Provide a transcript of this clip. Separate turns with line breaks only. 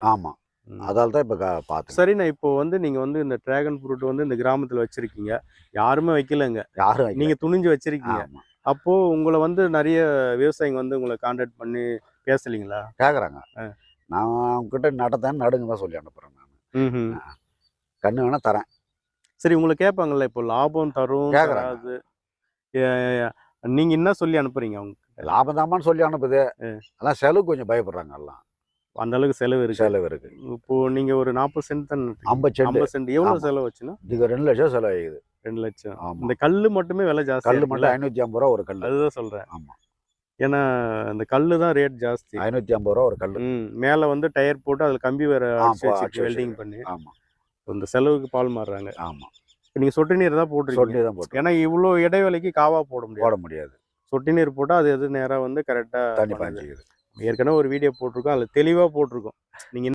ஆமா. அதால தான் இப்ப பார்த்தேன்.
சரிண்ணா, இப்போ வந்து நீங்க வந்து இந்த டிராகன் ஃப்ரூட் வந்து இந்த கிராமத்துல வச்சிருக்கீங்க. யாருமே வைக்கலங்க.
யாரும் வைக்கல.
நீங்க துணிஞ்சு வச்சிருக்கீங்க.
ஆமா.
அப்போ உங்கள வந்து நெறைய விவசாயிங்க வந்து உங்கள கான்டாக்ட் பண்ணி பேசலீங்களா?
கேட்குறாங்க.
அ.
நான் அவங்ககிட்ட நடத்தேன் நடுங்க தான் சொல்லி அனுப்புறேன் நானு.
ம்ஹ்ம்.
அ கண்ணு வேணா தரேன்.
சரி, உங்கள கேட்பாங்கல்ல, இப்போ லாபம் தரும்,
கேட்குறாங்க.
தராது. எ நீங்க என்ன சொல்லி அனுப்புறீங்க அவங்ககிட்ட?
லாபம் தாம்மான்னு சொல்லி அனுப்புது.
அ.
அதான் செலவுக்கு கொஞ்சம் பயப்படுறாங்க எல்லாம்.
அந்த அளவுக்கு செலவு இருக்கு.
செலவு இருக்கு.
இப்போ நீங்க ஒரு 40 சென்ட் தான நட்டீங்க.
50 சென்ட்.
50 சென்ட் எவ்வளோ
ஆமா.
செலவு ஆச்சுண்ணா?
இதுக்கு 2,00,000 செலவாகிக்குது.
2,00,000.
ஆமா.
இந்த கல்லு மட்டுமே விலை ஜாஸ்தியா
கல்லு
இருக்குல்ல?
மட்டும் ரூ. 550 ஒரு கல்லு.
அதுதான் சொல்றேன்.
ஆமா.
ஏன்னா, இந்த கல்லு தான் ரேட் ஜாஸ்தி.
ரூ. 550 ஒரு கல்லு.
மேல வந்து டயர் போட்டு அதில கம்பி வேற அடிச்சு
அடிச்சு
வச்சுட்டு வெல்டிங்
வச்சிருக்கேன்.
பண்ணி,
ஆமா.
இந்த செலவுக்கு பால் மாறுறாங்க.
ஆமா.
இப்ப நீங்க சொட்டு நீர் தான் போட்டிருக்கீங்க.
சொட்டு தான்
ஏன்னா,
போட்டுருக்கோம்.
இவ்ளோ இடைவெளிக்கு காவா போட முடியாது.
போட முடியாது.
சொட்டு நீர் போட்டா அது நேரா வந்து கரெக்ட்டா
தண்ணி
பண்ணுது.
பாய்ஞ்சிக்குது.
ஏற்கனவே ஒரு வீடியோ போட்டிருக்கோம். அதில தெளிவா போட்டிருக்கோம். நீங்க